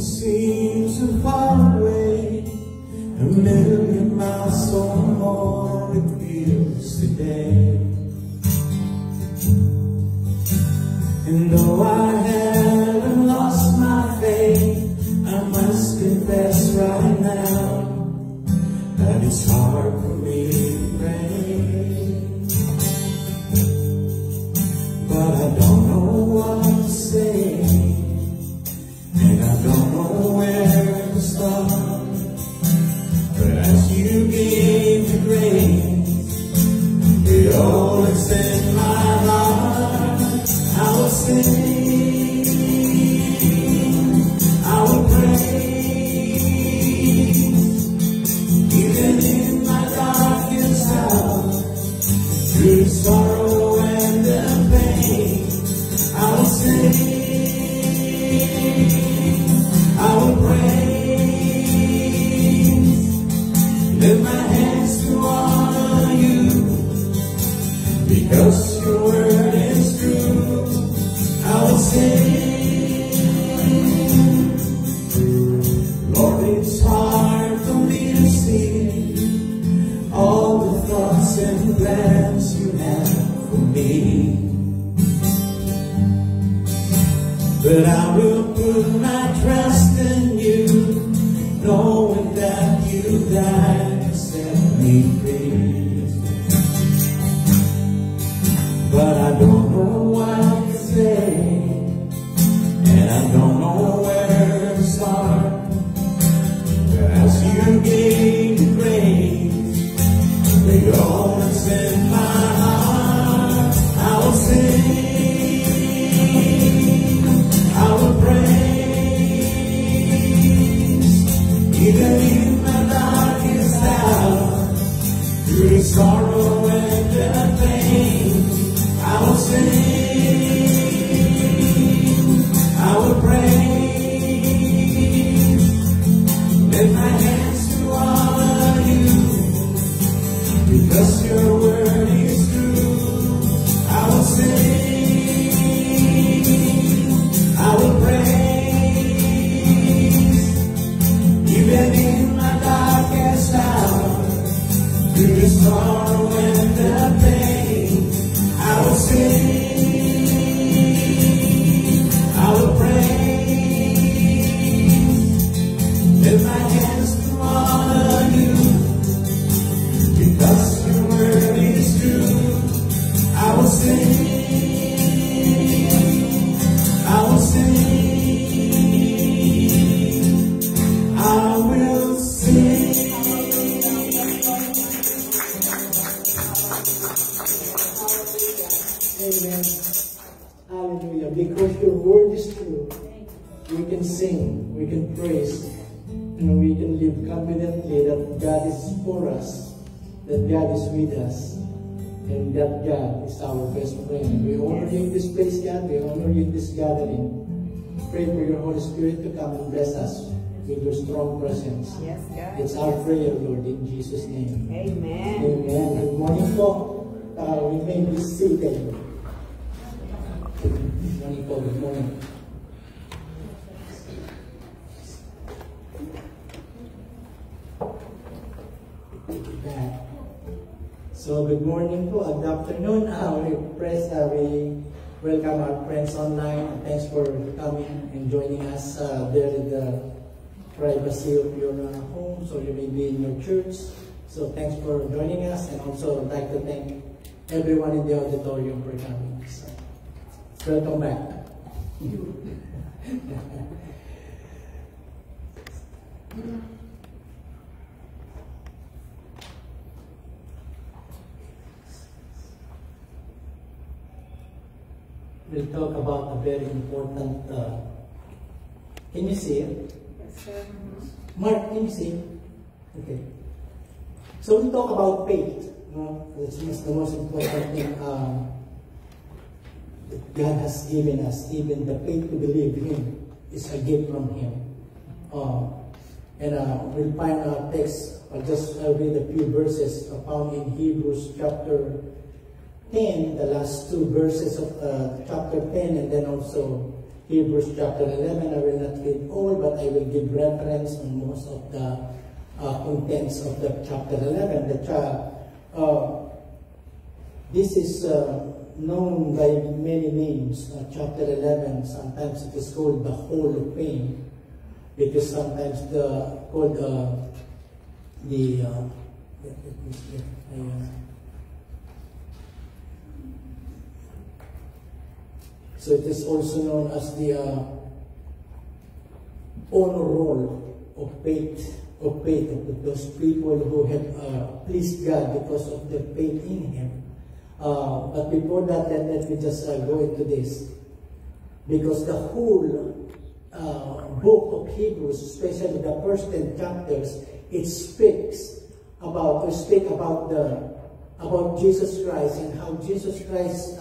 seem so far away, a million miles or more it feels today. And though I haven't lost my faith, I must confess right now that it's hard for me to pray. But I don't know what to say, and I don't know where to start. But as you gave the grace, it all is in my heart. I will sing, I will praise, even in my darkest hour, through the sorrow and the pain. I will sing, I will praise, lift my hands to honor you, because your word is true. I will sing, Lord, it's hard for me to see all the thoughts and plans you have for me. But I will put my trust in you, knowing that you died to set me free. But I don't know what to say, and I don't know where to start. But as you gave the grace, the all that's in my heart, I will sing, I will praise, even in my darkest hour, through the sorrow and the pain. I will sing, I will praise, lift my hands to honor you, because your word is true. I will sing, I will praise, even in my darkest hour, through the sorrow and the pain. I will sing, I will praise, lift my hands to honor you, because your word is true. I will sing, I will sing, I will sing. Amen. Hallelujah. Because your word is true, we can sing, we can praise, and we can live confidently that God is for us, that God is with us, and that God is our best friend. We honor you in this place, God. We honor you in this gathering. Pray for your Holy Spirit to come and bless us with your strong presence. Yes, God. It's our prayer, Lord, in Jesus' name. Amen. Amen. Good morning po. We may be seated. Good morning po. Good morning. So good morning po. Good afternoon. We welcome our friends online. Thanks for coming and joining us there in the privacy of your home, so you may be in your church. So thanks for joining us, and also I'd like to thank everyone in the auditorium for coming. So, welcome back. We'll talk about a very important. Can you see it? Yes, sir. Mark, can you see? Okay. So we talk about faith. Which is the most important thing that God has given us. Even the faith to believe Him is a gift from Him. And we'll find our text. I'll just read a few verses found in Hebrews chapter 10, the last two verses of chapter 10, and then also Hebrews chapter 11. I will not read all, but I will give reference on most of the contents of the chapter 11. This is known by many names. Chapter 11, sometimes it is called the Hall of Pain. It is sometimes called so it is also known as the honor roll of faith of those people who have pleased God because of their faith in Him. But before that, let me just go into this, because the whole book of Hebrews, especially the first 10 chapters, it speaks about Jesus Christ and how Jesus Christ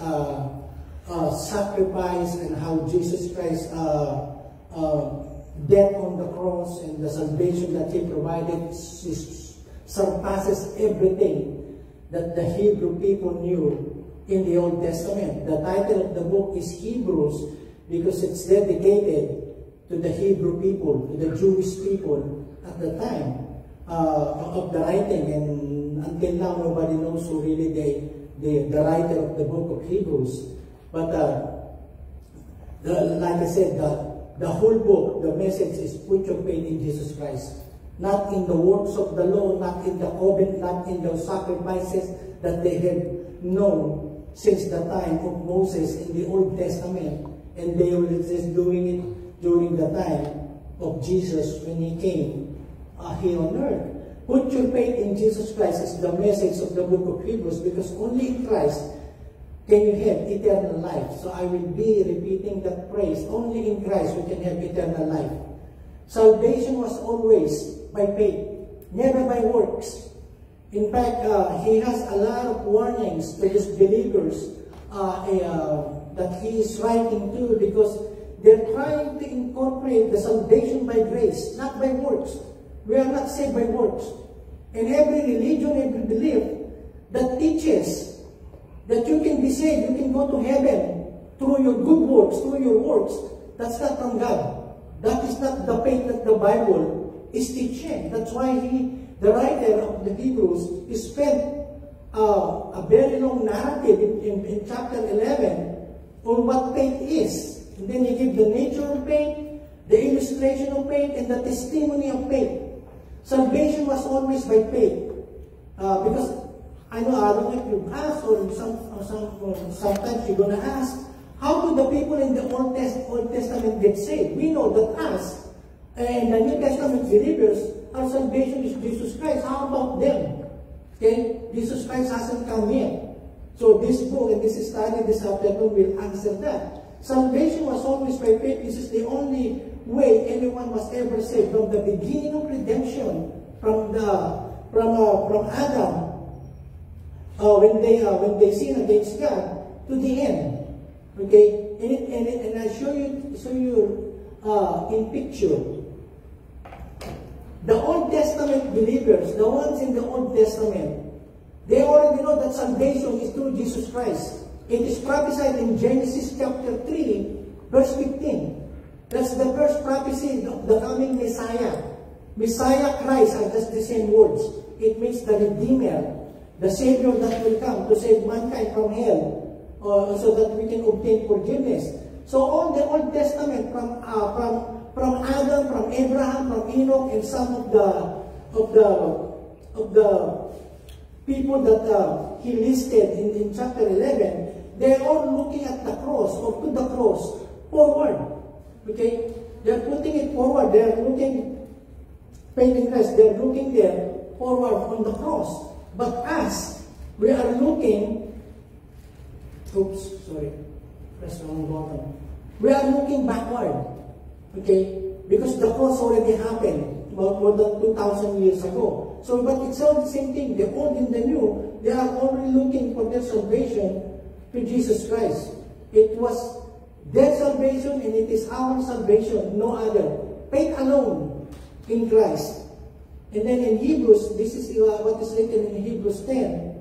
sacrifice and how Jesus Christ death on the cross and the salvation that He provided surpasses everything that the Hebrew people knew in the Old Testament. The title of the book is Hebrews because it's dedicated to the Hebrew people, to the Jewish people at the time of the writing, and until now nobody knows who really the writer of the book of Hebrews. But like I said, the whole book, the message is put your faith in Jesus Christ. Not in the works of the law, not in the covenant, not in the sacrifices that they have known since the time of Moses in the Old Testament. And they were just doing it during the time of Jesus when He came here on earth. Put your faith in Jesus Christ is the message of the book of Hebrews, because only in Christ can you have eternal life. So I will be repeating that phrase. Only in Christ we can have eternal life. Salvation was always by faith, never by works. In fact, He has a lot of warnings to His believers that He is writing to, because they're trying to incorporate the salvation by grace, not by works. We are not saved by works. And every religion, every belief that teaches that you can be saved, you can go to heaven through your good works, through your works, that's not from God. That is not the faith that the Bible is teaching. That's why the writer of the Hebrews, spent a very long narrative in chapter 11 on what faith is. And then he gives the nature of faith, the illustration of faith, and the testimony of faith. Salvation was always by faith. Because I don't know if you've asked, or sometimes you're going to ask, how do the people in the Old Testament get saved? We know that us and the New Testament believers, our salvation is Jesus Christ. How about them? Okay? Jesus Christ hasn't come yet. So this book and this study this afternoon will answer that. Salvation was always by faith. This is the only way anyone was ever saved, from the beginning of redemption, from Adam, when they sin against God, to the end. Okay, and I show you in picture. The Old Testament believers, the ones in the Old Testament, they already know that salvation is through Jesus Christ. It is prophesied in Genesis chapter 3, verse 15. That's the first prophecy of the coming Messiah. Messiah, Christ are just the same words. It means the Redeemer, the Savior that will come to save mankind from hell, so that we can obtain forgiveness. So all the Old Testament, from Adam, from Abraham, from Enoch, and some of the people that he listed in chapter 11, they're all looking at the cross, or to the cross, forward. Okay? They're putting it forward. They're looking, faith in Christ, they're looking there forward on the cross. But us, we are looking, press the wrong button. We are looking backward. Okay? Because the cross already happened about more than 2,000 years ago. So, but it's all the same thing. The old and the new, they are already looking for their salvation to Jesus Christ. It was their salvation and it is our salvation, no other. Faith alone in Christ. And then in Hebrews, this is what is written in Hebrews 10.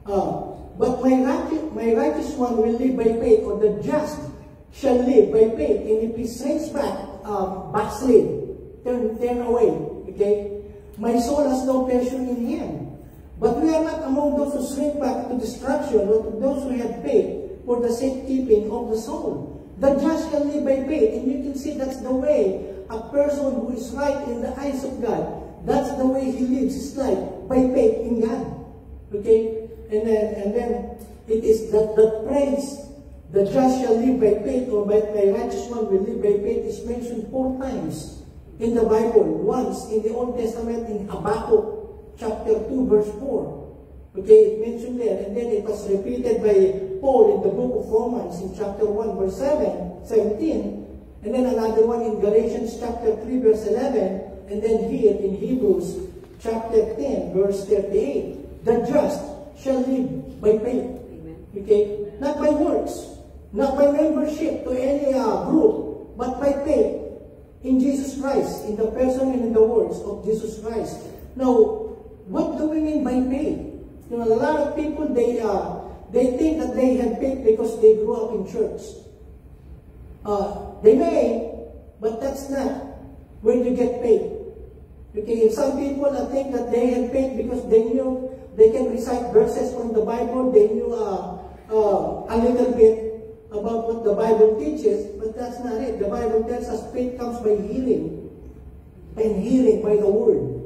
But my righteous one will live by faith, or the just shall live by faith. And if he shrinks back, backslid, turn away. Okay? My soul has no pleasure in him. But we are not among those who shrink back to destruction, but to those who have faith for the safekeeping of the soul. The just shall live by faith. And you can see that's the way a person who is right in the eyes of God, that's the way he lives his life, by faith in God. Okay? And then it is that praise, the just shall live by faith, or by the righteous one will live by faith, is mentioned 4 times in the Bible. Once in the Old Testament in Habakkuk chapter 2 verse 4. Okay, it mentioned there, and then it was repeated by Paul in the book of Romans in chapter 1 verse 17, and then another one in Galatians chapter 3 verse 11, and then here in Hebrews chapter 10 verse 38. The just shall live by faith. Okay, not by works, not by membership to any group, but by faith in Jesus Christ, in the person and in the words of Jesus Christ. Now, what do we mean by faith? You know, a lot of people, they think that they have faith because they grew up in church. They may, but that's not where you get faith. Okay, and some people think that they have faith because they knew they can recite verses from the Bible, they knew a little bit about what the Bible teaches, but that's not it. The Bible tells us faith comes by hearing, and hearing by the Word.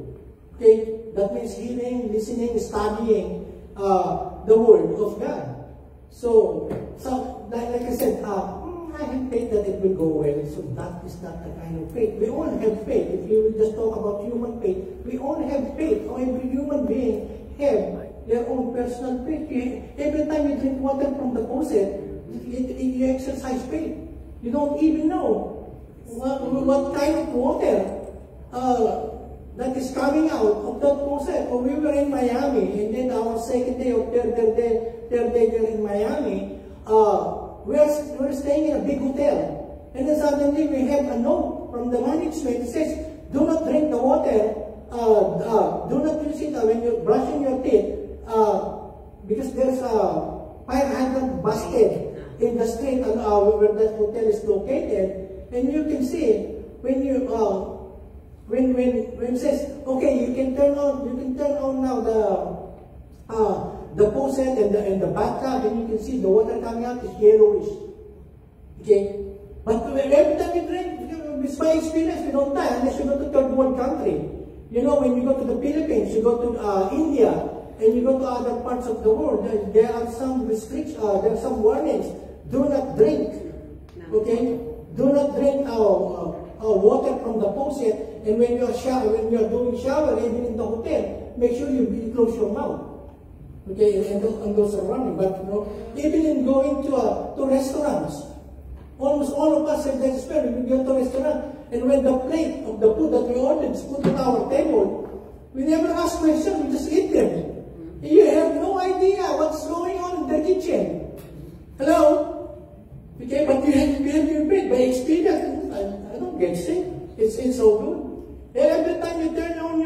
Okay? That means hearing, listening, studying the Word of God. So like I said, I have faith that it will go well. So that is not the kind of faith. We all have faith. If you will just talk about human faith, we all have faith. Every human being have their own personal faith. Every time you drink water from the faucet, you exercise faith. You don't even know what kind of water that is coming out of that faucet. We were in Miami, and then our second day or third day there in Miami, we're staying in a big hotel. And then suddenly we have a note from the management that says, do not drink the water, do not use it when you're brushing your teeth, because there's a fire hydrant busted in the street where that hotel is located. And you can see when you when it says, okay, you can turn on now the faucet and the bathtub, and you can see the water coming out is yellowish. Okay, but every time you drink, it's my experience, you don't die unless you go to third world country. You know, when you go to the Philippines, you go to India, and you go to other parts of the world, there are some restrictions, there are some warnings. Do not drink. Okay, do not drink water from the faucet. And when you're doing shower, even in the hotel, make sure you close your mouth. Okay, and those are running. But you know, even in going to restaurants, almost all of us have that experience. We go to a restaurant, and when the plate of the food that we ordered is put on our table, we never ask questions. We just eat them. You have no idea what's going on in the kitchen. Hello. Okay, but you have your faith by experience. I don't get sick. It's so good. Every time you turn on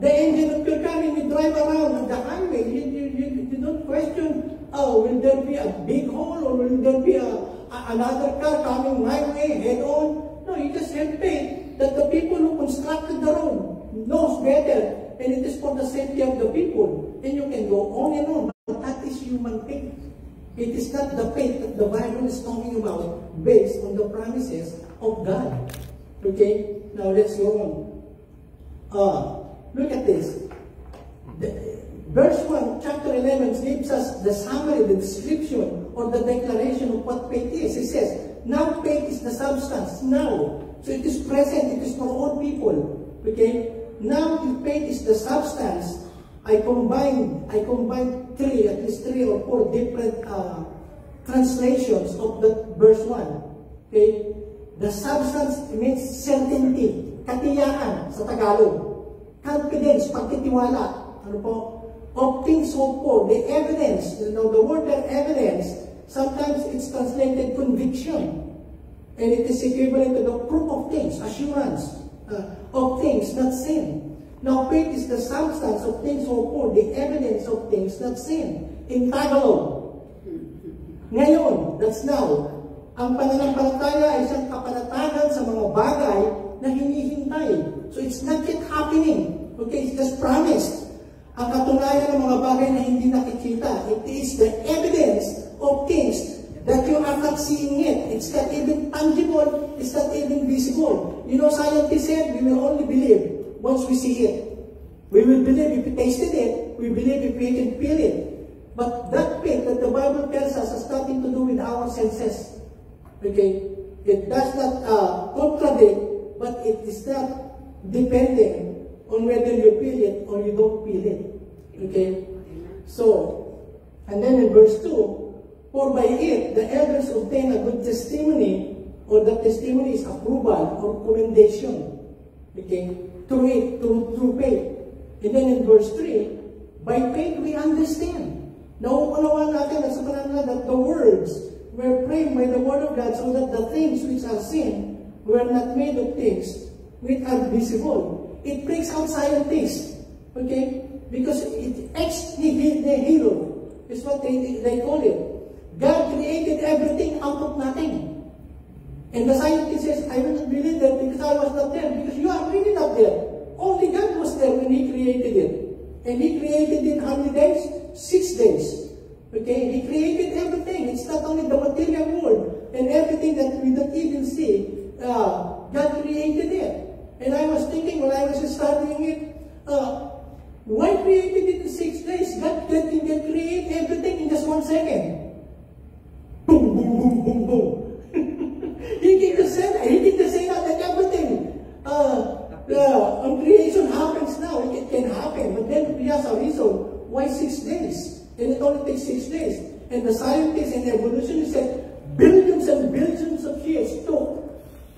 the engine of your car and you drive around on the highway, you don't question, oh, will there be a big hole, or will there be another car coming my way head on? No, you just have faith that the people who constructed the road knows better, and it is for the safety of the people. And you can go on and on, but that is human faith. It is not the faith that the Bible is talking about based on the promises of God. Okay, now let's go on. Look at this. Verse 1, chapter 11 gives us the summary, the description, or the declaration of what faith is. It says, now faith is the substance. Now. So it is present. It is for all people. Okay? Now faith is the substance. I combined three, at least 3 or 4 different translations of the verse 1. Okay? The substance means certainty, katiyakan sa Tagalog. Confidence, pagtitiwala. Ano po? Of things hoped for, the evidence. You know, the word evidence, sometimes it's translated conviction. And it is equivalent to the proof of things, assurance of things not seen. Now, faith is the substance of things hoped for, the evidence of things not seen. In Tagalog. Ngayon, that's now. Ang pananampalataya ay isang kapanatagan sa mga bagay na hinihintay. So it's not yet happening. Okay, it's just promised. Ang katunayan ng mga bagay na hindi nakikita, it is the evidence of things that you are not seeing it. It's not even tangible, it's not even visible. You know, scientists said we will only believe once we see it. We will believe if we tasted it, we believe if we can feel it. But that faith that the Bible tells us has nothing to do with our senses. Okay? It does not contradict, but it is not dependent on whether you feel it or you don't feel it. Okay? So, and then in verse 2, for by it the elders obtain a good testimony, or the testimony is approval or commendation. Okay? Through it, through faith. And then in verse 3, by faith we understand. Nauunawaan natin at sa pananaw that the words were framed by the word of God, so that the things which are seen were not made of things which are visible. It breaks out scientists, okay? Because it ex nihilo is what they call it. God created everything out of nothing. And the scientist says, I will not believe that because I was not there, because you are really not there. Only God was there when He created it. And He created it in how many days? 6 days. Okay? He created everything. It's not only the material world and everything that we don't even see. God created it. And I was thinking when I was studying it, why created it in 6 days? God can create everything in just 1 second. Boom, boom, boom, boom, boom. He can just say that. He can just say that everything. Creation happens now. It can happen. But then he has a reason. Why 6 days? And it only takes 6 days. And the scientists and evolutionists said billions and billions of years took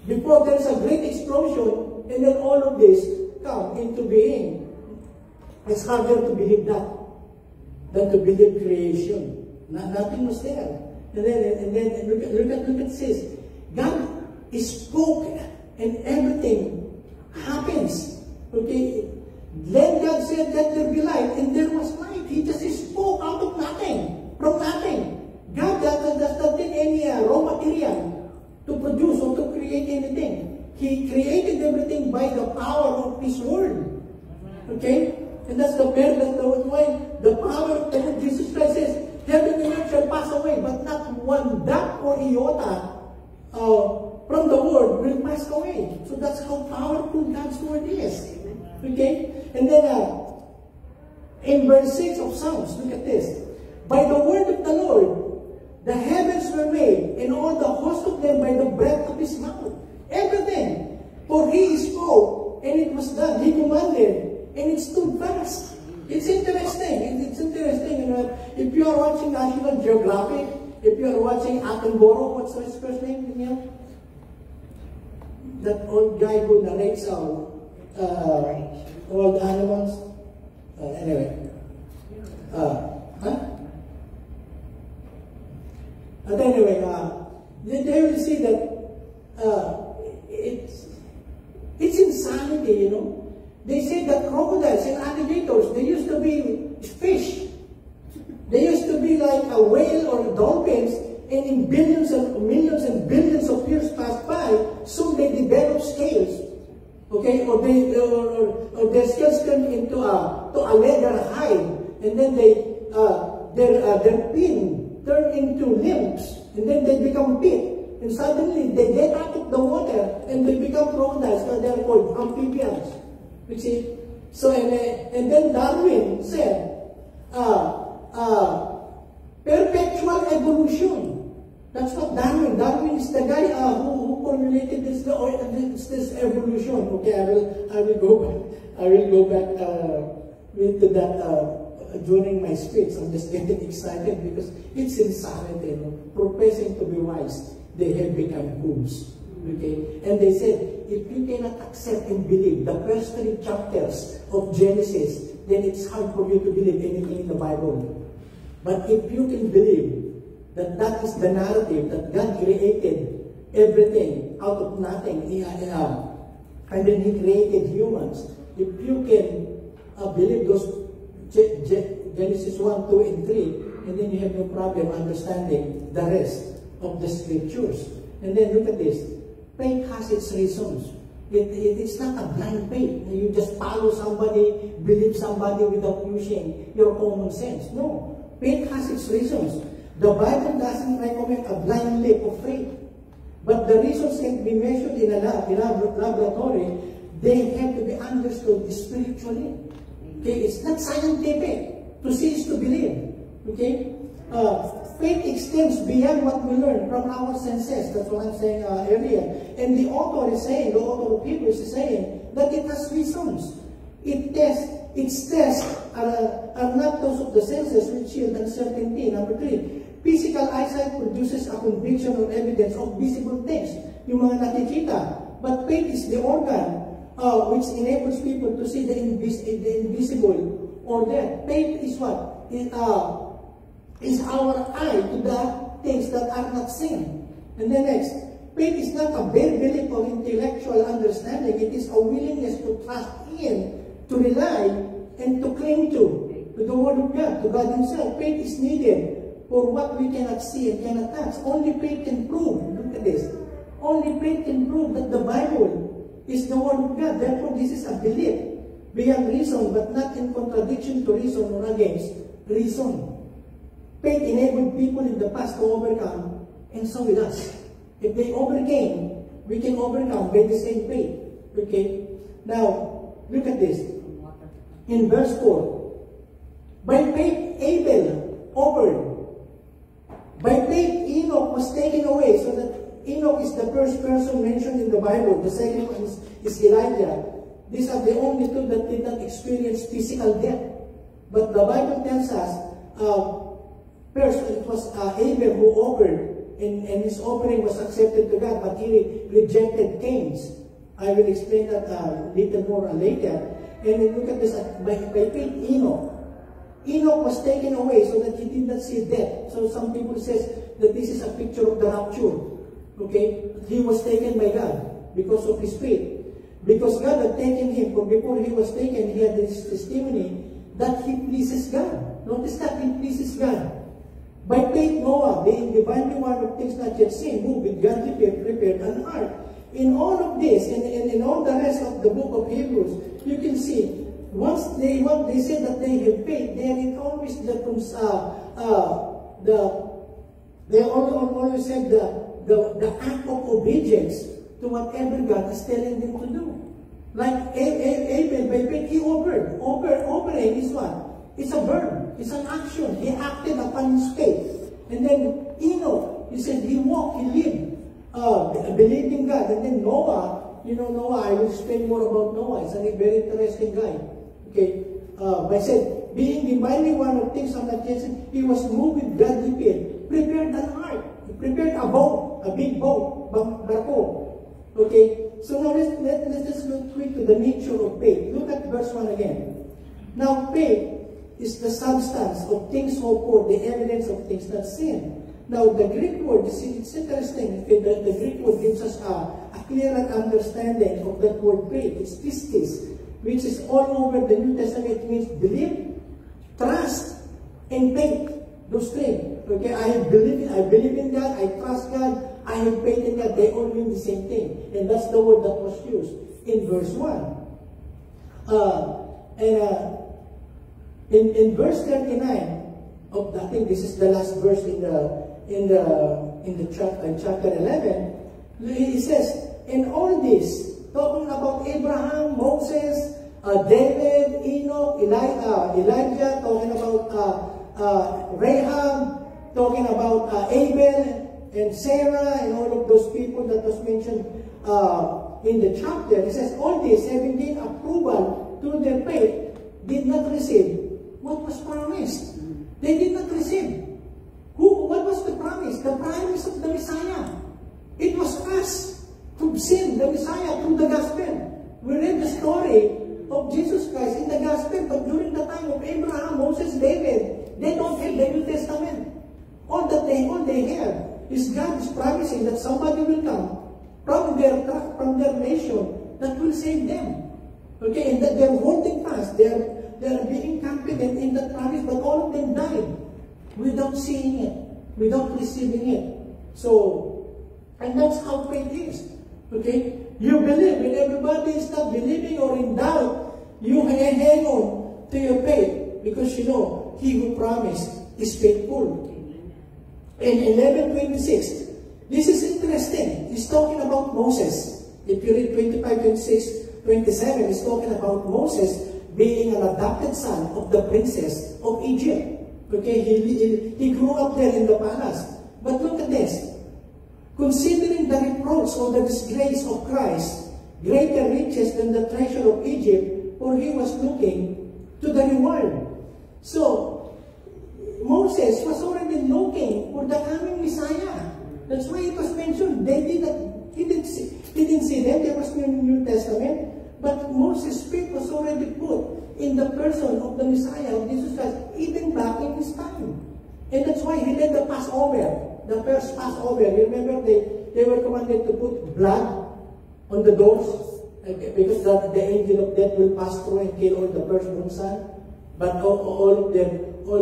before there is a great explosion, and then all of this come into being. It's harder to believe that than to believe creation. Nothing was there. And then look at this. God spoke and everything happens. Okay? Then God said, let there be light, and there was light. He just spoke out of nothing, from nothing. God does not need any raw material to produce or to create anything. He created everything by the power of His word. Okay? And that's the why the power of Jesus Christ says, heaven and earth shall pass away, but not one dot or iota from the word will pass away. So that's how powerful God's word is. Okay? And then in verse 6 of Psalms, look at this. By the word of the Lord, the heavens were made, and all the host of them by the breath of His mouth. Everything. For He spoke, and it was done. He commanded, and it stood fast. It's interesting. It's interesting. You know, if you are watching National Geographic, if you are watching Attenborough, what's his first name? You know? That old guy who narrates all the animals. Anyway. But anyway, they will see that it's insanity, you know. They say that crocodiles and alligators, they used to be fish. They used to be like a whale or dolphins, and in billions and millions and billions of years passed by, soon they develop scales. Okay, or their scales turn into a leather hide, and then their fin turn into limbs, and then they become pit, and suddenly they get out of the water and they become crocodiles, because they are called amphibians. You see, so and then Darwin said, perpetual evolution. That's what Darwin. Darwin is the guy who formulated this evolution. Okay, I will go back into that during my speech. I'm just getting excited because it's insanity. You know? Professing to be wise, they have become fools. Okay, and they said, if you cannot accept and believe the first 3 chapters of Genesis, then it's hard for you to believe anything in the Bible. But if you can believe that that is the narrative, that God created everything out of nothing, and then He created humans, if you can believe those Genesis 1, 2, and 3, and then you have no problem understanding the rest of the scriptures. And then look at this. Faith has its reasons. It's not a blind faith. You just follow somebody, believe somebody without using your common sense. No. Faith has its reasons. The Bible doesn't recommend a blind leap of faith. But the reasons can be measured in a laboratory. They have to be understood spiritually. Okay, it's not scientific. To see is to believe. Okay, faith extends beyond what we learn from our senses. That's what I'm saying earlier. And the author of Hebrews is saying that it has reasons. Its tests are not those of the senses which yield uncertainty. Number 3, physical eyesight produces a conviction or evidence of visible things, yung mga nakikita. But faith is the organ which enables people to see the invisible or dead. Faith is what? Is our eye to the things that are not seen. And then next, faith is not a bare belief or intellectual understanding. It is a willingness to trust in, to rely, and to cling to the Word of God, to God Himself. Faith is needed for what we cannot see and cannot touch. Only faith can prove, look at this, only faith can prove that the Bible is the Word of God. Therefore, this is a belief beyond reason, but not in contradiction to reason or against reason. Faith enabled people in the past to overcome, and so with us. If they overcame, we can overcome by the same faith. Okay? Now, look at this. In verse 4, by faith Abel offered. By faith Enoch was taken away, so that Enoch is the first person mentioned in the Bible. The second one is Elijah. These are the only two that did not experience physical death. But the Bible tells us, first, it was Abel who offered, and his offering was accepted to God, but he rejected Cain's. I will explain that a little more later. And then look at this, by faith, Enoch. Enoch was taken away so that he did not see death. So some people says that this is a picture of the rapture. Okay? He was taken by God because of his faith. Because God had taken him, for before he was taken, he had this testimony that he pleases God. Notice that he pleases God. By faith, Noah, being divinely warned of things not yet seen, moved with godly faith, prepared an ark. In all of this, and in all the rest of the book of Hebrews, you can see, once they say that they have faith, then it always they always said the act of obedience to whatever God is telling them to do. Like Abel, by faith, he offered. Offering is what? It's a verb. It's an action. He acted upon his faith. And then Enoch, he said he walked, he lived, believing God. And then Noah, you know Noah, I will explain more about Noah. He's a very interesting guy. Okay, I said, being divinely one of things on that case, he was moved with godly faith, prepared an ark, he prepared a boat, a big boat, barko. Okay, so now let's just go quick to the nature of faith. Look at verse 1 again. Now faith is the substance of things hoped for, the evidence of things not seen. Now the Greek word, it's interesting, okay, the Greek word gives us a clearer understanding of that word faith. It's pistis, which is all over the New Testament. It means belief, trust, and faith. Those three. Okay, I believe in God, I trust God, I have faith in God. They all mean the same thing. And that's the word that was used in verse 1. In verse 39 of I think this is the last verse in chapter 11, he says, in all this, talking about Abraham, Moses, David, Enoch, Elijah, talking about Rahab, talking about Abel and Sarah, and all of those people that was mentioned in the chapter. It says, all this, 17, approval through their faith, did not receive what was promised. They did not receive. What was the promise? The promise of the Messiah. It was us to see the Messiah through the gospel. We read the story of Jesus Christ in the gospel, but during the time of Abraham, Moses, David, they don't have the New Testament. All they have is God is promising that somebody will come from their nation that will save them. Okay, and that they're holding fast. They're being confident in that promise, but all of them died without seeing it, without receiving it. So, and that's how faith is. Okay? You believe. When everybody is not believing or in doubt, you hang on to your faith because you know, He who promised is faithful. In 11:26, this is interesting. He's talking about Moses. If you read 25, 26, 27, he's talking about Moses being an adopted son of the princess of Egypt. Okay, he grew up there in the palace. But look at this. Considering the reproach or the disgrace of Christ, greater riches than the treasure of Egypt, for he was looking to the reward. So, Moses was already looking for the coming Messiah. That's why it was mentioned. He didn't see them. There was no New Testament. But Moses' faith was already put in the person of the Messiah, of Jesus Christ, even back in his time. And that's why he led the Passover. The first Passover, you remember they were commanded to put blood on the doors because the angel of death will pass through and kill all the firstborn son. But all of them who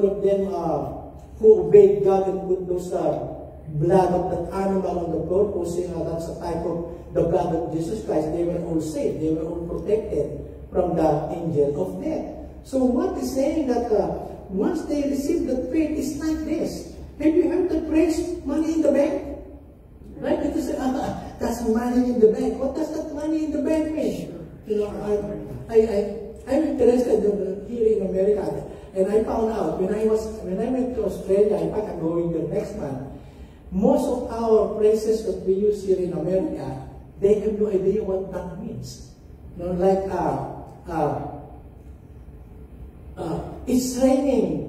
obeyed God and put those blood of that animal on the doorpost, that's a type of the blood of Jesus Christ. They were all saved. They were all protected from the angel of death. So what is saying that once they receive the faith, it's like this. Have you heard the phrase, money in the bank? Right? Because that's money in the bank. What does that money in the bank mean? You know, I'm interested here in America, and I found out when I went to Australia. In fact, I'm going there next month. Most of our phrases that we use here in America, they have no idea what that means. You know, like it's raining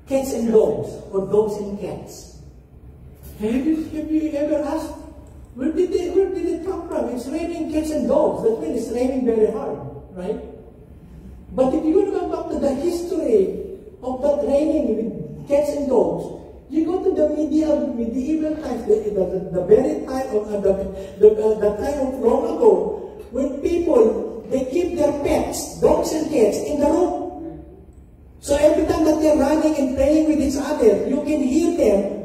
cats and dogs, or dogs and cats. Have you ever asked, where did it come from? It's raining cats and dogs. That means it's raining very hard, right? But if you go back to the history of that raining with cats and dogs, you go to the medieval times, the very time of the time of long ago, when people, they keep their pets, dogs and cats, in the room. So every time that they're running and playing with each other, you can hear them.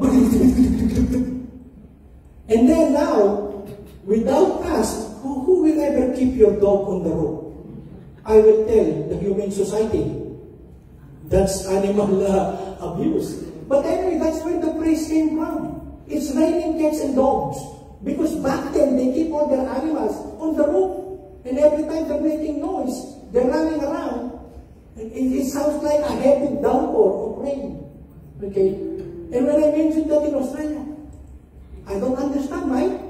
And then now, without us, who will ever keep your dog on the road? I will tell the Humane Society. That's animal abuse. But anyway, that's where the phrase came from. It's raining cats and dogs. Because back then, they keep all their animals on the roof. And every time they're making noise, they're running around. It sounds like a heavy downpour of rain. Okay? And when I mentioned that in Australia, I don't understand, right?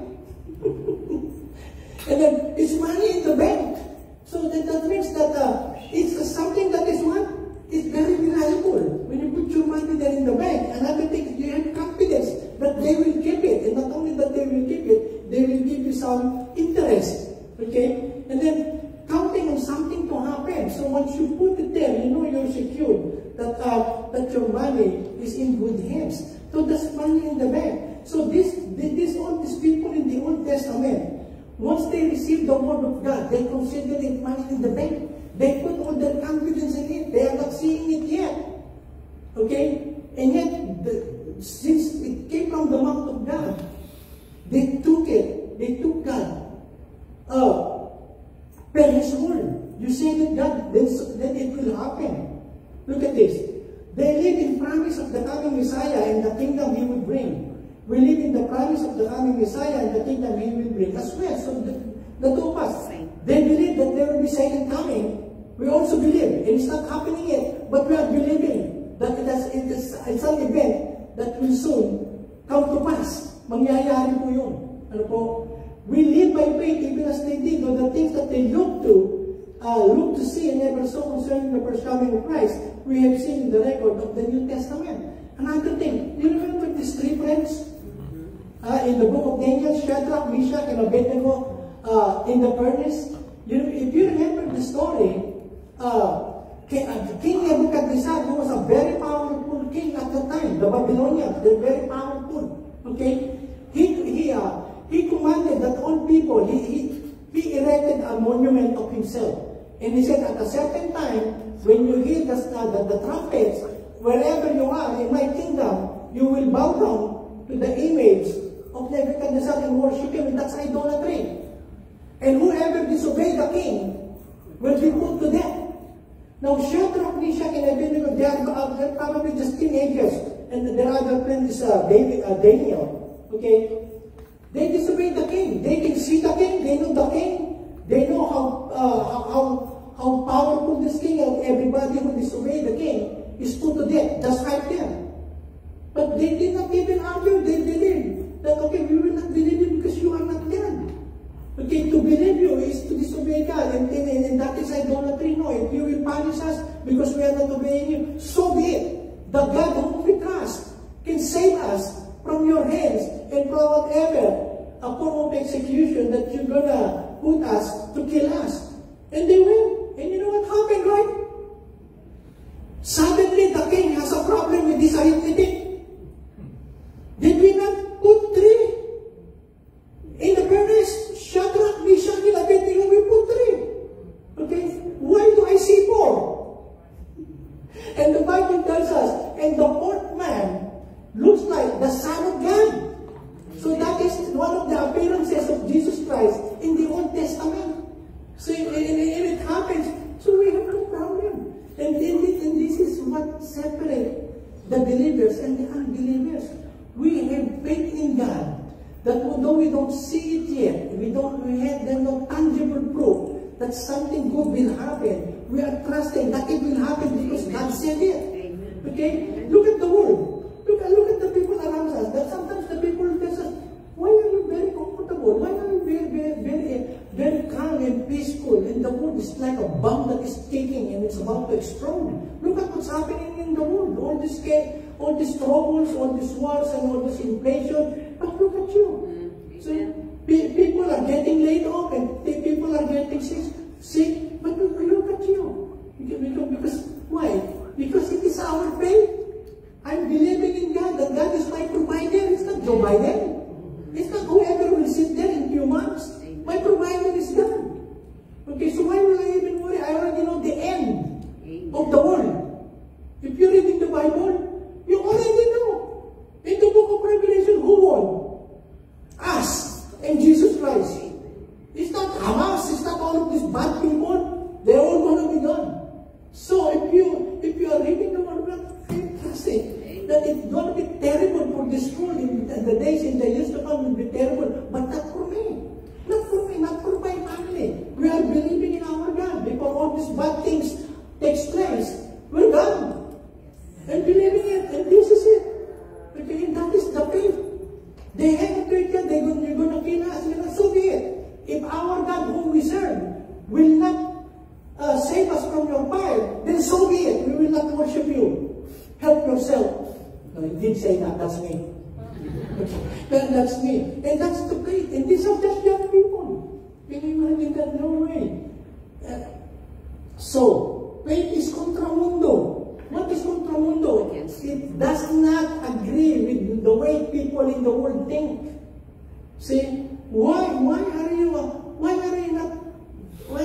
And then, it's money in the bank. So that means that it's something that is what? It's very reliable. When you put your money there in the bank, another thing, you have confidence that they will keep it. And not only that they will keep it, they will give you some interest. Okay? And then, counting on something to happen. So once you put it there, you know you're secure that your money is in good hands. So that's money in the bank. So all these people in the Old Testament, once they receive the word of God, they consider it money in the bank. They put all their confidence in it. They are not seeing it yet. Okay? And yet, since it came from the mouth of God, they took it. They took God. Per His word. You say that God, then it will happen. Look at this. They live in promise of the coming Messiah and the kingdom He will bring. We live in the promise of the coming Messiah and the kingdom He will bring as well. So the two of us, they believe that there will be second coming. We also believe, and it's not happening yet, but we are believing that it's an event that will soon come to pass. Mangyayari po yun. Ano po? We live by faith even as they did. The things that they look to see and never saw concerning the first coming of Christ, we have seen in the record of the New Testament. Another thing, you remember these three friends? In the book of Daniel, Shadrach, Meshach, and Abednego in the furnace. If you remember the story, King Nebuchadnezzar, who was a very powerful king at the time, the Babylonians, they're very powerful. Okay? He commanded that all people, he erected a monument of himself. And he said, at a certain time, when you hear the trumpets, wherever you are in my kingdom, you will bow down to the image of Nebuchadnezzar and worship him, that's idolatry. And whoever disobeyed the king will be put to death. Now, Shadrach, Meshach, and Abednego, they're probably just teenagers. And their other friend is Daniel. Okay? They disobeyed the king. They can see the king. They know the king. They know how powerful this king is. And everybody who disobeyed the king is put to death. Just like them. But they did not even argue. They believed that, okay, we will not believe you because you are not God. Okay, to believe you is to disobey God, and that is idolatry. No, if you will punish us because we are not obeying you, so be it. The God whom we trust can save us from your hands and from whatever a form of execution that you're gonna put us to kill us. And they will. And you know what happened, right? Suddenly the king has a problem with this arithmetic. Did we not put 3 in the furnace? Shadrach, Meshach, and Abednego, we put 3. Okay? Why do I see 4? And the Bible tells us, and the 4th man looks like the Son of God. So that is one of the appearances of Jesus Christ in the Old Testament. So and it happens. So we have no problem. And this is what separates the believers and the unbelievers. We have faith in God. That although we don't see it yet, there's no tangible proof that something good will happen. We are trusting that it will happen because God said it. Okay? Look at the world. Look at the people around us. That sometimes the people tell us, why are you very comfortable? Why are you very calm and peaceful? And the world is like a bomb that is ticking and it's about to explode. Look at what's happening in the world. All these troubles, all these wars, and all this inflation. But look at you. So, people are getting laid off and people are getting sick. But look at you. Because why? Because it is our faith. I'm believing in God, that God is my provider. It's not Joe Biden. It's not whoever will sit there in a few months. My provider is God. Okay, so why will I even worry? I already know the end of the world. If you're reading the Bible, you already know. In the book of Revelation, who won? Us and Jesus Christ. It's not Hamas, it's not all of these bad people. They're all going to be gone. So if you are reading the word of God, fantastic. That it's going to be terrible for this world in the days, in the years to come, will be terrible. But not for me. Not for me, not for my family. We are believing in our God. Before all these bad things takes place, we're gone. And believing it, and this is it. Okay, and that is the faith. They have a faith that you're going to kill us, so be it. If our God whom we serve will not save us from your fire, then so be it. We will not worship you. Help yourself. No, he did say that. That's me. That's me. And that's the faith. And these are just young people. Can you imagine that? No way. So, faith is contra mundo. What is contra mundo? It does not agree with the way people in the world think. See, why are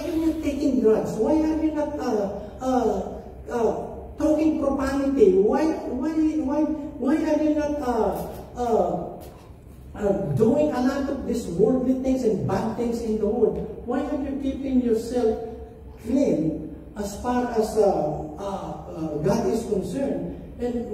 you taking drugs? Why are you not talking profanity? Why are you not doing a lot of these worldly things and bad things in the world? Why are you keeping yourself clean as far as God is concerned? And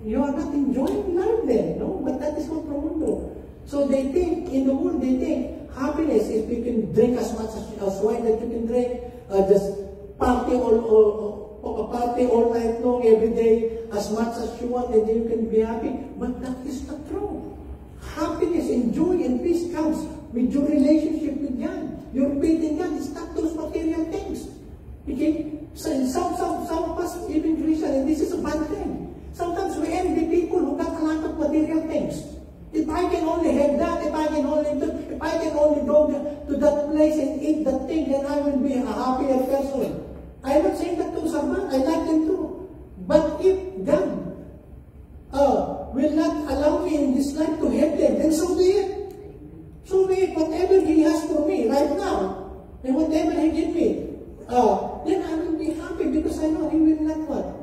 you are not enjoying life then, no? But that is contra mundo. So they think, in the world, they think happiness is you can drink as much as wine that you can drink, just party all night long, every day, as much as you want, and then you can be happy. But that is not true. Happiness and joy and peace comes with your relationship with God. Your faith in God is not those material things. Okay? So some of us, even Christian, and this is a bad thing. Sometimes we envy people who got a lot of material things. If I can only have that, if I can only go to that place and eat that thing, then I will be a happier person. I'm not saying that those are bad. I like them too. But if God will not allow me in this life to have them, then so be it. So be it. Whatever He has for me right now, and whatever He gives me, then I will be happy because I know He will not what?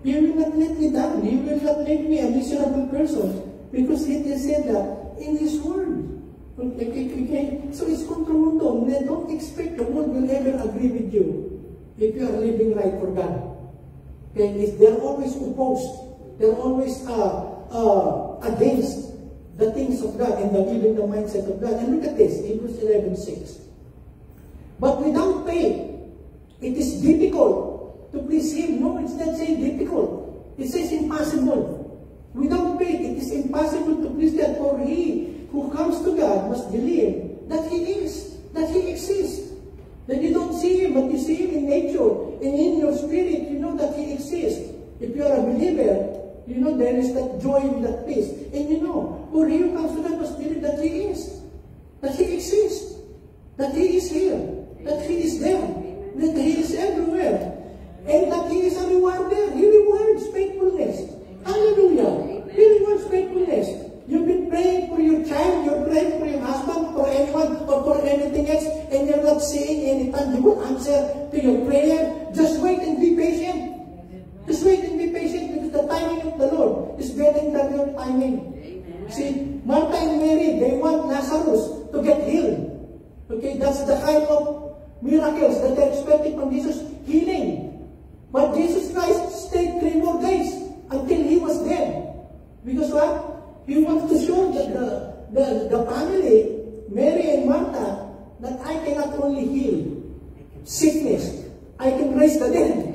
He will not let me down. He will not make me a miserable person. Because He said that in His Word. Okay? So it's contra mundum. Don't expect the world will ever agree with you if you are living right for God. Okay? They're always opposed. They're always against the things of God and even the mindset of God. And look at this, Hebrews 11:6. But without faith, it is difficult to please Him. No, it's not saying difficult. It says impossible. Without faith, it is impossible to please God. For he who comes to God must believe that He is, that He exists. That you don't see Him, but you see Him in nature. And in your spirit, you know that He exists. If you are a believer, you know there is that joy and that peace. And you know, for he who comes to God must believe that He is. That He exists. That He is here. That He is there. That He is everywhere. And that He is a rewarder. He rewards faithfulness. Hallelujah. He rewards faithfulness. You've been praying for your child, you're praying for your husband, for anyone, or for anything else, and you're not seeing any tangible answer to your prayer. Just wait and be patient. Just wait and be patient, because the timing of the Lord is better than your timing. See, Martha and Mary, they want Lazarus to get healed. Okay, that's the kind of miracles that they're expecting from Jesus, healing. But Jesus Christ stayed 3 more days until He was dead. Because what? He wants to show that the family, Mary and Martha, that I cannot only heal sickness, I can raise the dead.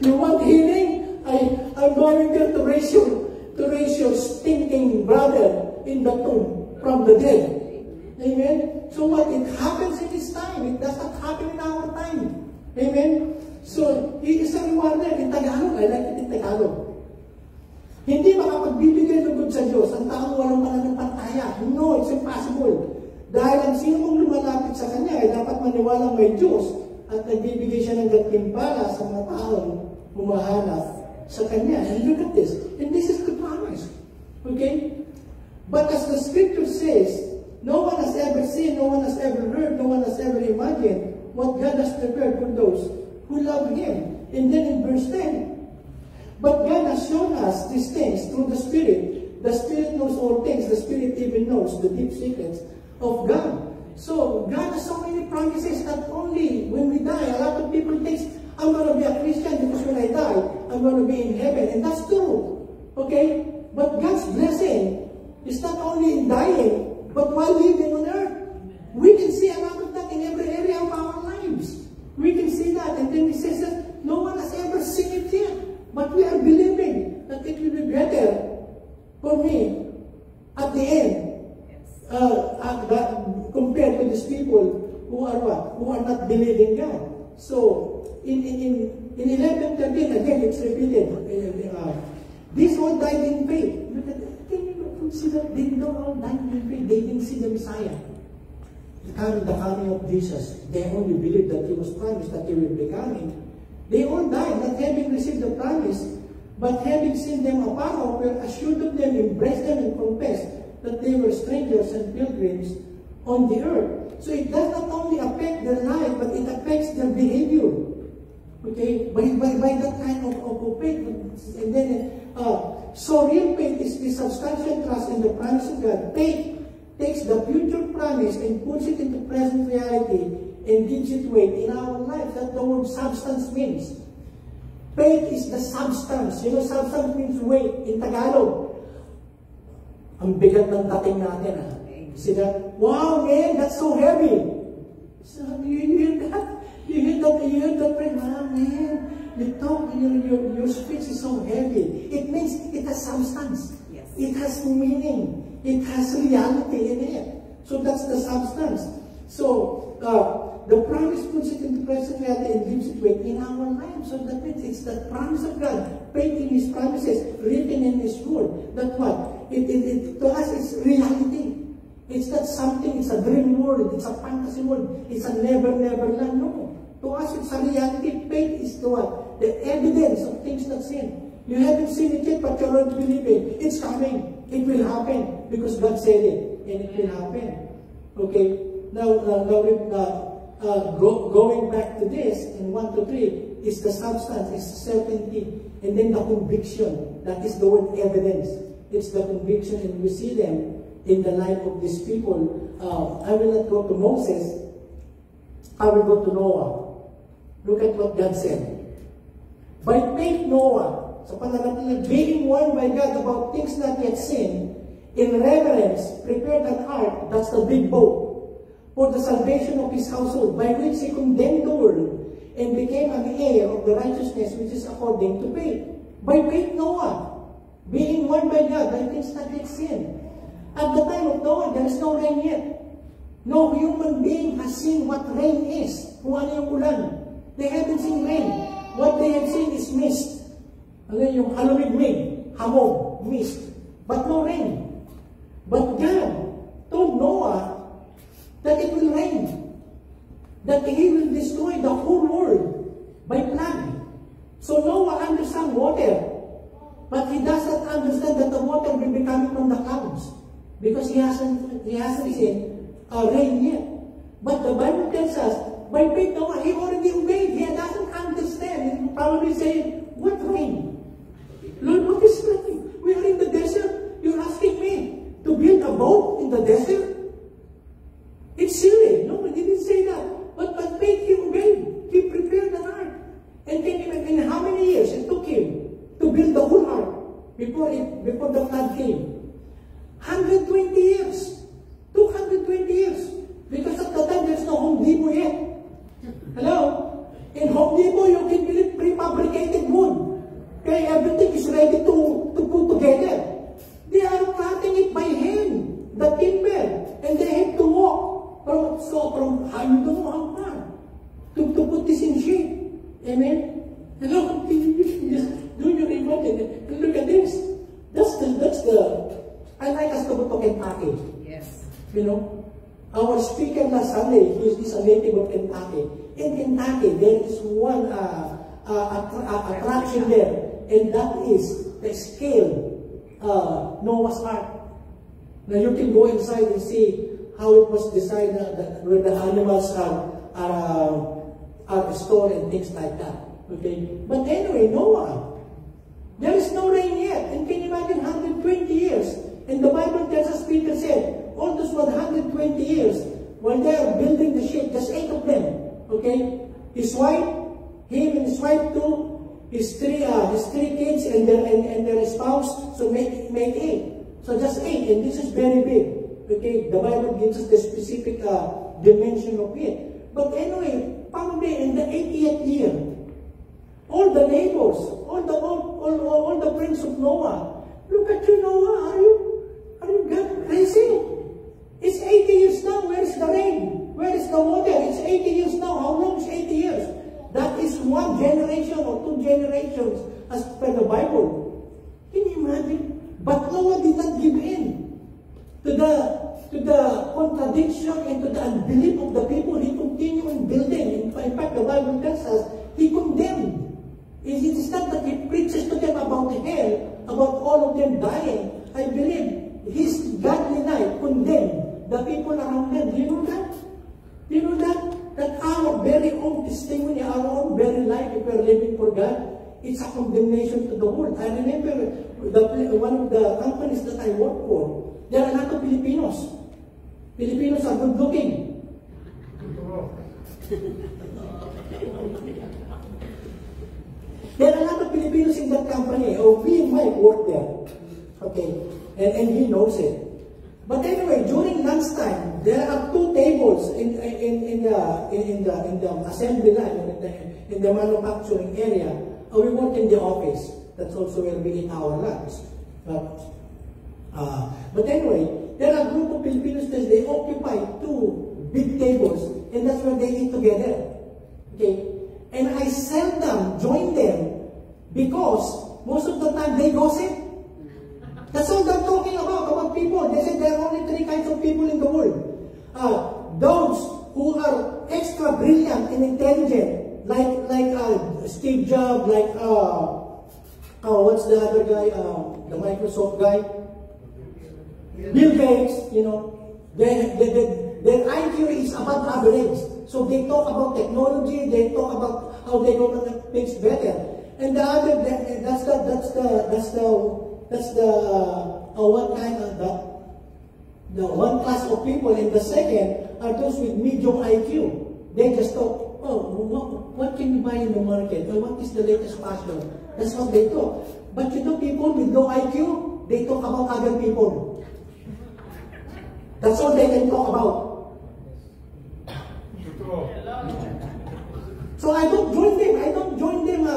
You want healing? I'm going there to raise your stinking brother in the tomb from the dead. Amen? So what? It happens in His time. It does not happen in our time. Amen? So, He is a rewarder. In Tagalog, I like it in Tagalog. Hindi makapagbibigay lugod sa Diyos ang taong walang pananampalataya. No, it's impossible. Dahil ang sino mong lumalapit sa Kanya ay dapat maniwalang may Diyos at nagbibigay siya ng gantimpala sa mga taong humahanap sa Kanya. And look at this. And this is the promise. Okay? But as the Scripture says, no one has ever seen, no one has ever heard, no one has ever imagined what God has prepared for those who love Him. And then in verse 10, but God has shown us these things through the Spirit. The Spirit knows all things. The Spirit even knows the deep secrets of God. So, God has so many promises that only when we die, a lot of people think, I'm going to be a Christian because when I die, I'm going to be in heaven. And that's true. Okay? But God's blessing is not only in dying, but while living on earth. We can see a lot of that in every area of our lives. We can see that. And then He says that no one has ever seen it yet. But we are believing that it will be better for me at the end compared to these people who are what? Who are not believing God. So, in 11:13, again, it's repeated. These all died in faith. Can you consider they don't all died in faith? They didn't see the Messiah. The coming of Jesus. They only believed that He was promised that He will be coming. They all died, not having received the promise, but having seen them afar off, were assured of them, embraced them, and confessed that they were strangers and pilgrims on the earth. So it does not only affect their life, but it affects their behavior. Okay? By that kind of faith. And then, so real faith is the substantial trust in the promise of God. Faith takes the future promise and puts it into present reality and gives it weight in our lives. That's the word substance means. Faith is the substance. You know, substance means weight in Tagalog. Ang bigat ng dating natin, ha? See that? Wow, man, that's so heavy. So, you hear that? You hear that, friend? Wow, man, you talk, your speech is so heavy. It means it has substance. Yes. It has meaning. It has reality in it. So that's the substance. So, the promise puts it into present reality and gives it weight in our lives. So that means it's the promise of God, faith in His promises, written in His word. That what? To us, it's reality. It's not something, it's a dream world, it's a fantasy world, it's a never land. No. To us, it's a reality. Faith is the what? The evidence of things not seen. You haven't seen it yet, but you're already believing. It's coming. It will happen because God said it, and it will happen. Okay? Now going back to this, in 1 to 3, is the substance, is certainty, and then the conviction. That is the word evidence. it's the conviction, and we see them in the life of these people. I will not go to Moses, I will go to Noah. Look at what God said. By faith Noah, sa pananampalataya, being warned by God about things not yet seen, in reverence, prepared an ark, that's the big boat, for the salvation of his household, by which he condemned the world, and became an heir of the righteousness which is according to faith. By faith Noah, being warned by God by things not yet seen. At the time of Noah, there is no rain yet. No human being has seen what rain is. Kung ano yung ulan. They haven't seen rain. What they have seen is mist. Ano yung halumigmig, hamog, mist. But no rain. But God told Noah that it will rain. That He will destroy the whole world by flood. So Noah understands water. But he does not understand that the water will be coming from the clouds. Because he hasn't seen rain yet. But the Bible tells us, by faith Noah, he already obeyed. He doesn't understand. He probably saying, what rain? Lord, what is rain? We are in the desert. You're asking me to build a boat in the desert? It's silly. No, he didn't say that. But by faith he obeyed. He prepared an ark. And can you imagine how many years it took him to build the whole ark before the flood came? 120 years. 220 years. Because at the time, there's no Home Depot yet. Hello? In Home Depot, you can build prefabricated wood. Okay, everything is ready to put together. They are cutting it by hand, the timber. And they have to walk from I don't know how far to put this in shape. Amen? Hello? Just do your imagine. And look at this. That's the I like us to go to Kentucky. Yes. You know, our speaker last Sunday, he is a native of Kentucky. In Kentucky, there is one attraction there, and that is the scale Noah's Ark. Now you can go inside and see how it was designed, where the animals are stored and things like that. Okay, but anyway, Noah, there is no rain yet, and can you imagine 120 years? And the Bible tells us, Peter said, all those 120 years, when they are building the ship, just 8 of them, okay? His wife, him and his wife too, his three kids and their spouse, so make 8. So just 8, and this is very big, okay? The Bible gives us the specific dimension of it. But anyway, probably in the 80th year, all the neighbors, all the friends of Noah, look at you, Noah, are you crazy? It's 80 years now. Where is the rain? Where is the water? It's 80 years now. How long is 80 years? That is 1 generation or 2 generations as per the Bible. Can you imagine? But Noah did not give in to the contradiction and to the unbelief of the people. He continued building. In fact, the Bible tells us he condemned. It is not that he preaches to them about hell, about all of them dying. I believe his godly life condemned the people around them. Do you know that? Do you know that? That our very own testimony, our own very life, if we are living for God, it's a condemnation to the world. I remember one of the companies that I work for, there are a lot of Filipinos. Filipinos are good looking. There are a lot of Filipinos in that company. We might work there. Okay. And he knows it. But anyway, during lunchtime, there are 2 tables in the assembly line, in the manufacturing area. We work in the office. That's also where we eat our lunch. But anyway, there are a group of Filipinos that they occupy 2 big tables, and that's where they eat together. Okay? And I seldom join them because most of the time they gossip. That's all they're talking about people. They say there are only 3 kinds of people in the world. Those who are extra brilliant and intelligent, like Steve Jobs, like what's the other guy, the Microsoft guy, Bill Gates. You know, their IQ is above average. So they talk about technology. They talk about how they go to make things better. And the other, that's the That's the one kind of the one class of people, and the second are those with medium IQ. They just talk, oh, what can you buy in the market? Or what is the latest fashion? That's what they talk. But you know, people with low IQ, they talk about other people. That's all they can talk about. So I don't join them. I don't join them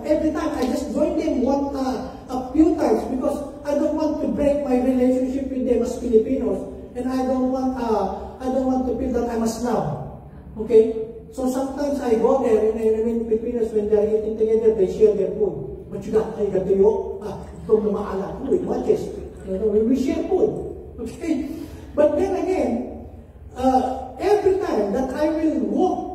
every time. I just join them a few times because I don't want to break my relationship with them as Filipinos, and I don't want to feel that I'm a snob. Okay? So sometimes I go there, and I mean Filipinos, when they're eating together, they share their food. What you got? I got tuyo. Ito na maala. Watches. We share food. Okay? But then again, every time that I will walk,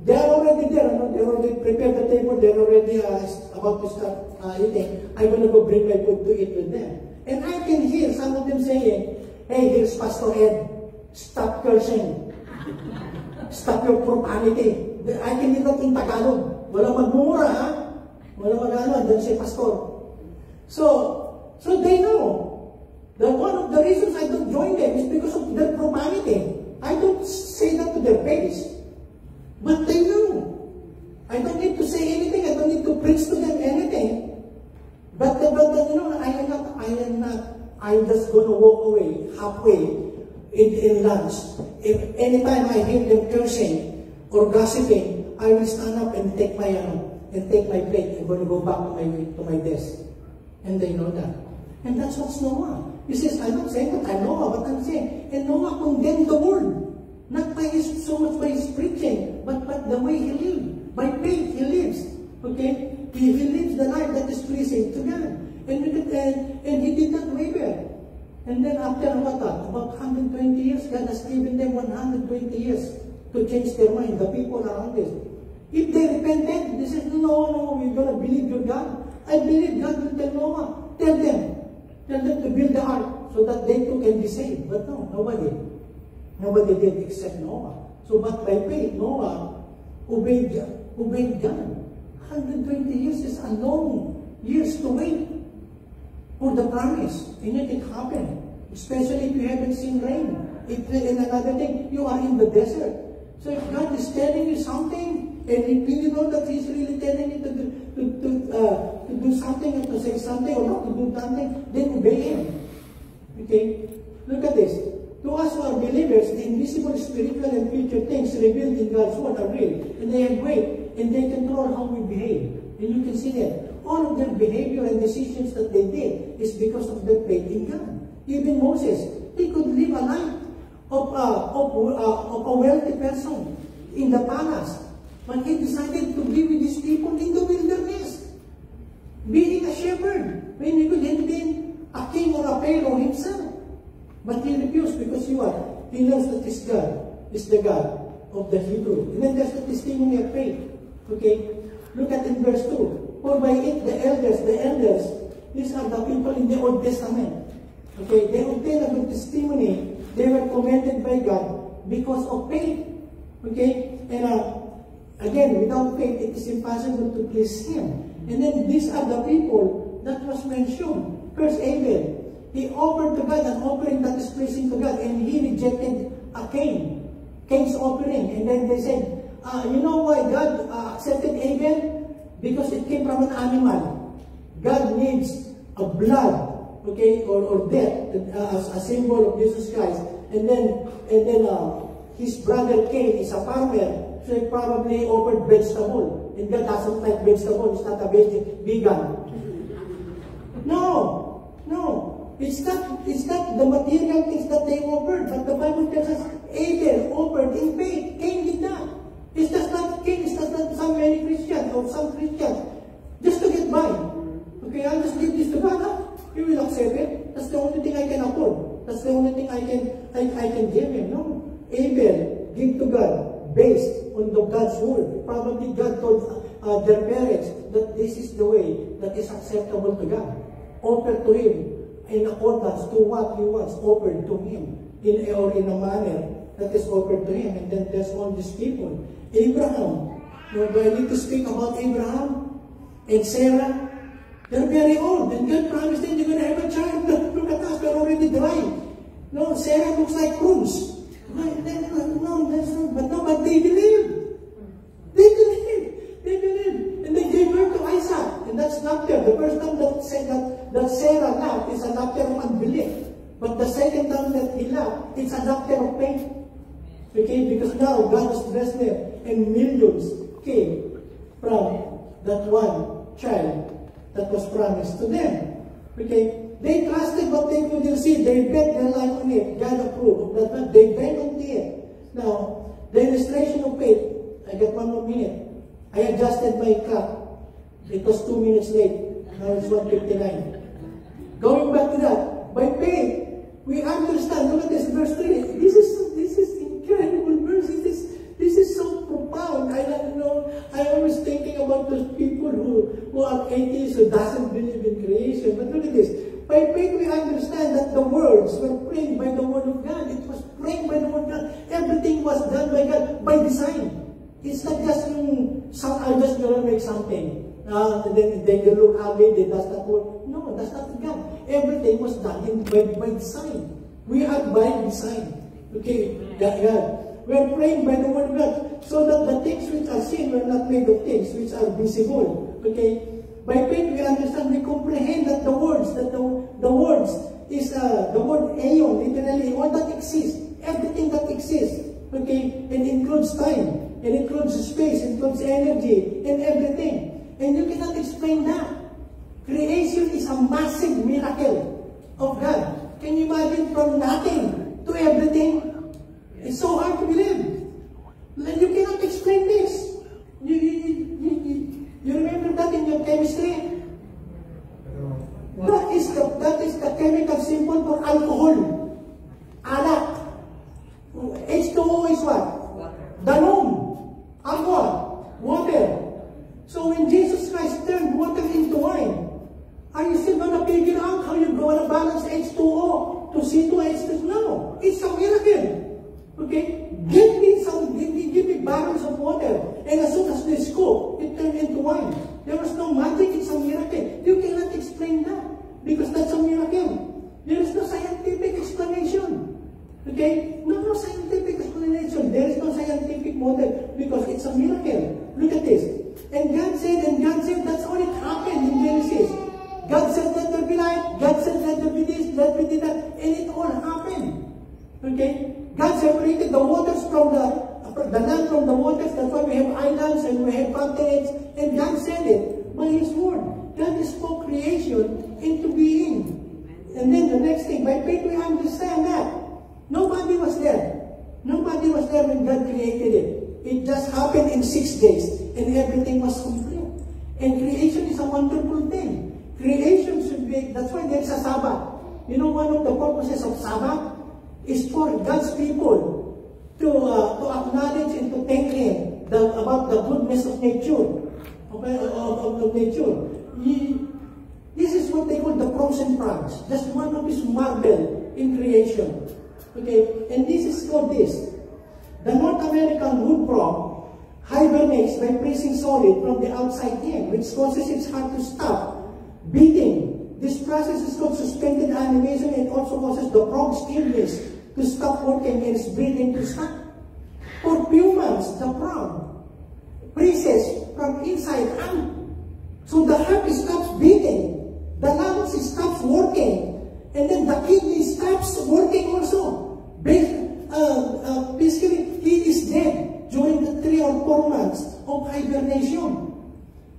they are already there. They already prepared the table. They're already about to start eating. I'm going to go bring my food to eat with them. And I can hear some of them saying, hey, here's Pastor Ed. Stop cursing. Stop your profanity. I can hear that in Tagalog. Wala magmura, ha? Wala magano. Then say, Pastor. So they know that one of the reasons I don't join them is because of their profanity. I don't say that to their face. But they know. I don't need to say anything. I don't need to preach to them anything. But you know, I'm just going to walk away halfway in lunch. If anytime I hear them cursing or gossiping, I will stand up and take my plate. I'm going to go back to my desk. And they know that. And that's what's Noah. He says, I'm not saying that I'm Noah, but I'm saying, and Noah condemned the world. Not by so much by his preaching, but the way he lived. By faith he lives. Okay? He lives the life that is pleasing to God. And he did not waver. And then after what? About 120 years, God has given them 120 years to change their mind, the people around this. If they repented, they said, no, we're going to believe your God. I believe God will tell Noah. Tell them to build the ark so that they too can be saved. But no, nobody did except Noah. So, but by faith, Noah obeyed God. 120 years is a long years to wait for the promise. And yet it happened. Especially if you haven't seen rain. And another thing, you are in the desert. So if God is telling you something, and if you know that He's really telling you to do something, or to say something, or not to do something, then obey Him. Okay? Look at this. To us who are believers, the invisible spiritual and future things revealed in God's Word are real, and they have weight, and they control how we behave. And you can see that all of their behavior and decisions that they did is because of their faith in God. Even Moses, he could live a life of a wealthy person in the palace, but he decided to be with these people in the wilderness, being a shepherd, when he could have been a king or a pharaoh himself. But he refused because he knows that this God is the God of the Hebrew. And then there's the testimony of faith. Okay? Look at in verse 2. For by it the elders, these are the people in the Old Testament. Okay? They obtained a good testimony. They were commended by God because of faith. Okay? And again, without faith, it is impossible to please Him. And then these are the people that was mentioned. First, Abel. He offered to God an offering that is pleasing to God, and he rejected Cain's offering. And then they said, you know why God accepted Abel? Because it came from an animal. God needs a blood, okay, or death as a symbol of Jesus Christ. And then his brother Cain is a farmer, so he probably offered vegetable. And God doesn't like vegetable. He's not a vegan. No. It's not the material things that they offered, but the Bible tells us Abel offered in faith. Cain did not. It's just not Cain, it's just not some many Christians or some Christians just to get by. Okay, I'll just give this to God. He will accept it. That's the only thing I can afford. That's the only thing I can give him. No. Abel gave to God based on God's word. Probably God told their parents that this is the way that is acceptable to God. Offer to Him in accordance to what He wants offered to Him, in a manner that is offered to Him. And then there's all these people. Abraham. Do I need to speak about Abraham and Sarah? They're very old, and God promised them you're going to have a child. Look at us, we're already dry. No, Sarah looks like prunes. No, that's not, but they believed. They believed. They believed. And they gave birth to Isaac. And that's laughter. The first time that Sarah laughed is a laughter of unbelief. But the second time that he laughed, it's a laughter of faith. Okay, because now God has blessed them, and millions came from that one child that was promised to them. Okay, they trusted what they couldn't see. They bet their life on it. God approved of that. They bet on it. Now, the illustration of faith. I got 1 more minute. I adjusted my clock. It was 2 minutes late. Now it's 1:59. Going back to that, by faith, we understand. Look at this, verse 3. This is incredible verse. This is so profound. I don't know. I always thinking about those people who are atheists, who doesn't believe in creation. But look at this. By faith, we understand that the words were framed by the word of God. It was framed by the word of God. Everything was done by God, by design. It's not just I'm just going to make something. Then they look ugly, they does not work. No, that's not God. Everything was done by design. We are by design. Okay, God. We are framed by the word of God, so that the things which are seen were not made of things which are visible. Okay, by faith we understand, we comprehend that the words is the word aeon, literally, all that exists, everything that exists. Okay, and includes time, and includes space, includes energy, and everything. And you cannot explain that. Creation is a massive miracle of God. Can you imagine, from nothing to everything? It's so hard to believe. You cannot explain this. You remember that in your chemistry? That is the chemical symbol for alcohol. Alak. H2O is what? Danom. Aqua. Water. So when Jesus Christ turned water into wine, are you still going to figure out how you're going to balance H2O to C2H2? No. It's a miracle. Okay? Give me barrels of water. And as soon as they scoop, it turned into wine. There was no magic. It's a miracle. You cannot explain that, because that's a miracle. There is no scientific explanation. Okay? No scientific explanation. There is no scientific model, because it's a miracle. Look at this. And God said, that's all it happened in Genesis. God said, let there be light. God said, let there be this, let there be that. And it all happened. Okay? God separated the waters from the land from the waters. That's why we have islands and we have continents. And God said it by His word. God spoke creation into being. And then the next thing, by faith we understand that nobody was there. Nobody was there when God created it. It just happened in 6 days, and everything was complete. And creation is a wonderful thing. Creation should be, that's why there's a Sabbath. You know, one of the purposes of Sabbath is for God's people to acknowledge and to thank Him about the goodness of nature. Okay, of nature. This is what they call the pros and cons. Just one of His marvel in creation. Okay, and this is called this. The North American wood frog hibernates by pressing solid from the outside in, which causes its heart to stop beating. This process is called suspended animation, and also causes the frog's ears to stop working and its breathing to stop. For humans, the frog presses from inside out. So the heart stops beating, the lungs stops working, and then the kidney stops working also. Basically, he is dead during the 3 or 4 months of hibernation.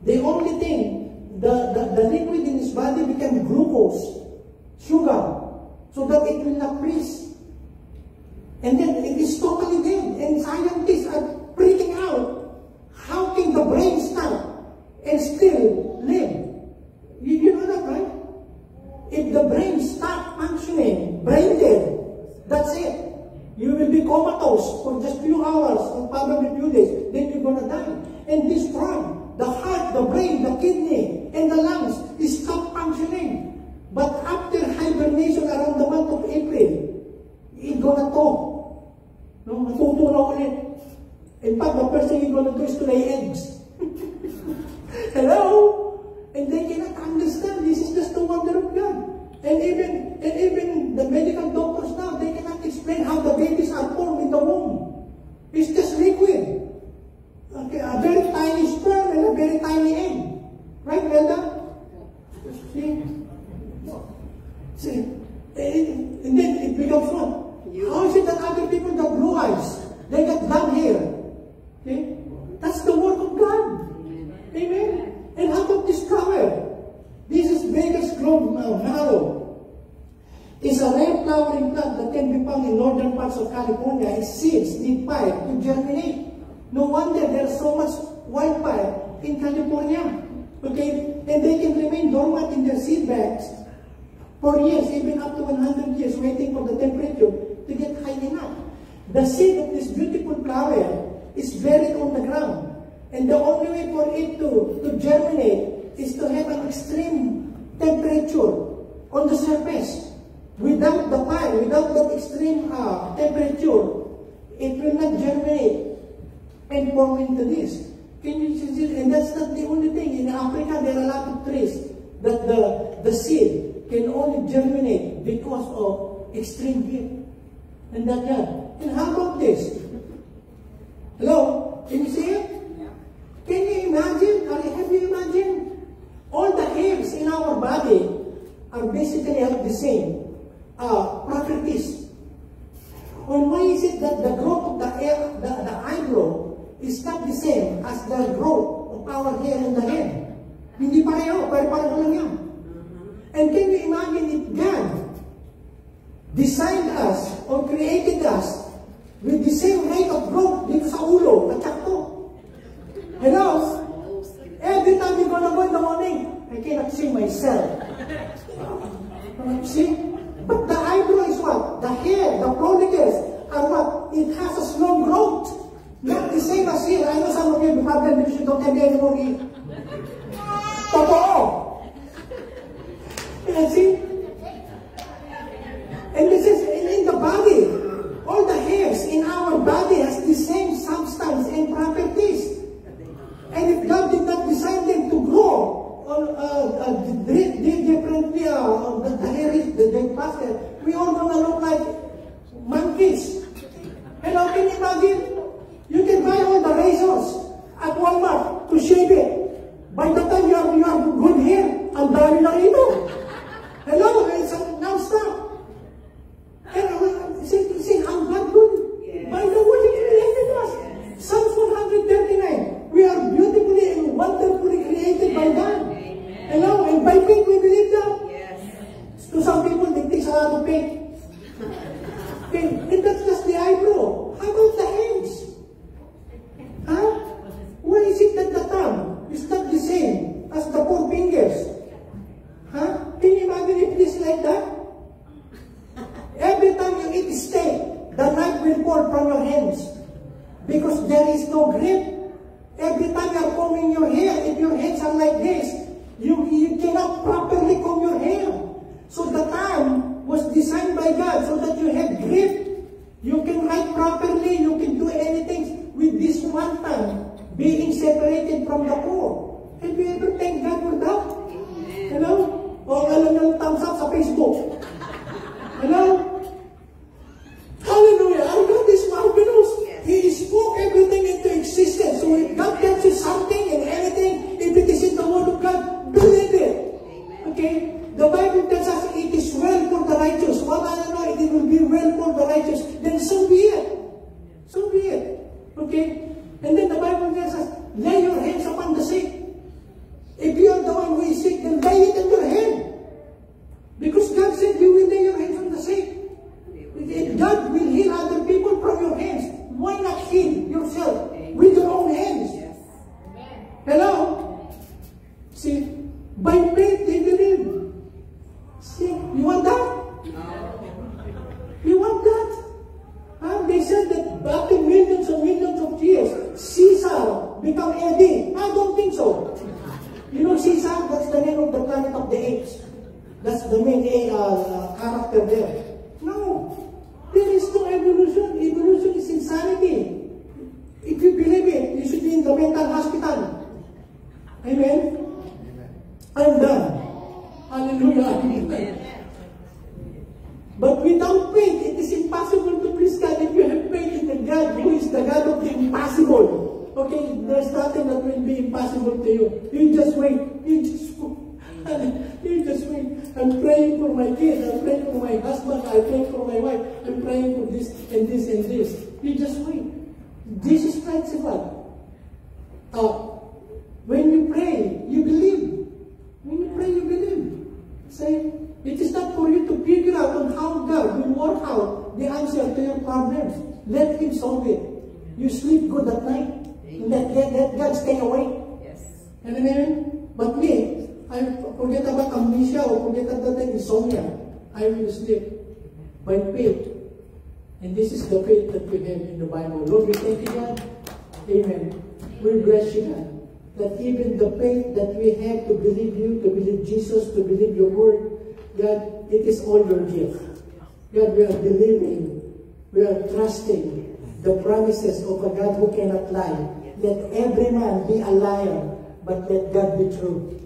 The only thing, the liquid in his body became glucose, sugar, so that it will not freeze. And then it is totally dead. And scientists are freaking out. How can the brain stop and still live? You know that, right? If the brain stops functioning, brain dead, that's it. You will be comatose for just few hours or probably few days. Then you're going to die. And this frog, the heart, the brain, the kidney, and the lungs stop functioning. But after hibernation around the month of April, it's going to talk. No? Matutunaw ulit. In fact, the first thing it's going to do is to lay eggs. Hello? And they cannot understand. This is just the wonder of God. And even the medical doctors now, they cannot explain how the babies are formed in the womb. It's just liquid. Okay, a very tiny sperm and a very tiny egg. Right, Glenda? See? And then it becomes what? How is it that other people got blue eyes? They got blonde hair. Okay? That's the work of God. Amen? And how about this flower? This is Vegas Grove Mallow. It's a rare flowering plant that can be found in northern parts of California. Its seeds need fire to germinate. No wonder there's so much wildfire in California. Okay? And they can remain dormant in their seed bags for years, even up to 100 years, waiting for the temperature to get high enough. The seed of this beautiful flower is buried on the ground. And the only way for it to germinate is to have an extreme temperature on the surface. Without the fire, without that extreme temperature, it will not germinate and form into this. Can you see? And that's not the only thing. In Africa, there are a lot of trees that the seed can only germinate because of extreme heat. And that, and how about this? Hello? Can you see it? Can you imagine, or have you imagined, all the hairs in our body are basically have the same properties. And why is it that the growth of the eyebrow is not the same as the growth of our hair on the head? Hindi pareho, pareho lang yan. And can you imagine if God designed us or created us with the same rate of growth dito sa ulo at sakto? Hello? Every time you're gonna go in the morning, I cannot see myself. See? But the eyebrow is what? The hair, the follicles are what? It has a slow growth. Not the same as here. I know some of you have problem because you don't have any more here. Totoo. See? And this is in the body. All the hairs in our body has the same substance and properties. And if God did not design them to grow differently, the hair is the faster, we all gonna look like monkeys. Hello, can you imagine? You can buy all the razors at Walmart to shave it. By the time you have good hair, ang dami na ito. Hello, it's non-stop. And see how God good. By the way, He created us. Psalms 139. We are beautifully and wonderfully created by God. Hello, and by faith we believe that. To some people, they think a lot of faith. Okay, and that's just the eyebrow. How about the hands? Huh? Why is it that the thumb is not the same as the four fingers? Huh? Can you imagine if it is like that? Every time you eat steak, the knife will fall from your hands because there is no grip. Every time you are combing your hair, if your hands are like this, you cannot properly comb your hair. So the thumb was designed by God so that you have grip. You can write properly, you can do anything with this one thumb being separated from the four. Have you ever thanked God for that? Hello? O alam ng thumbs up sa Facebook. Hello? Hallelujah! Our God is marvelous. He spoke everything into existence. So if God tells you something and anything, if it is in the Word of God, believe it. Okay? The Bible tells us it is well for the righteous. Well, I don't know, it will be well for the righteous. Then so be it. So be it. Okay? And then the Bible tells us, lay your hands upon the sick. If you are the one who is sick, then lay it on your hand. Because God said you will lay your hands on the sick. God will heal other people from your hands. Why not heal yourself with your own hands? Hello? See, by faith they believe. See, you want that? You want that? They said that after millions and millions of years, Caesar become Eddie. I don't think so. You know Caesar, that's the name of the planet of the apes. That's the main character there. No. There is no evolution. Evolution is insanity. If you believe it, you should be in the mental hospital. Amen? I'm done. Hallelujah. But without faith, it is impossible to please God. If you have faith in the God who is the God of the impossible, okay, there's nothing that will be impossible to you. You just wait. You just wait. I'm praying for my kids. I'm praying for my husband. I'm praying for my wife. I'm praying for this and this and this. You just wait. Jesus Christ is what? When you pray, you believe. When you pray, you believe. Say, it is not for you to figure out on how God will work out the answer to your problems. Let Him solve it. You sleep good at night. Let God stay awake. Yes. Amen? But me, I forget about amnesia or forget about insomnia. I will sleep by faith. And this is the faith that we have in the Bible. Lord, we thank you, God. Amen. We bless you, God. That even the faith that we have to believe you, to believe Jesus, to believe your word, God, it is all your gift. God, we are believing, we are trusting the promises of a God who cannot lie. Let every man be a liar, but let God be true.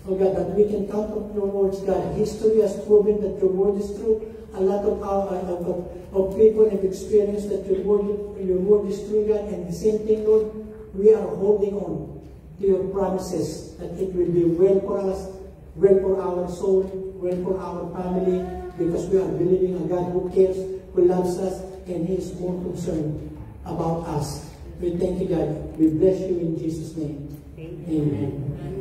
Oh God, that we can count on your words, God. History has proven that your word is true. A lot of people have experienced that your word is true, God. And the same thing, Lord, we are holding on to your promises that it will be well for us, well for our soul, well for our family, because we are believing a God who cares, who loves us, and He is more concerned about us. We thank you, God. We bless you in Jesus' name. Amen.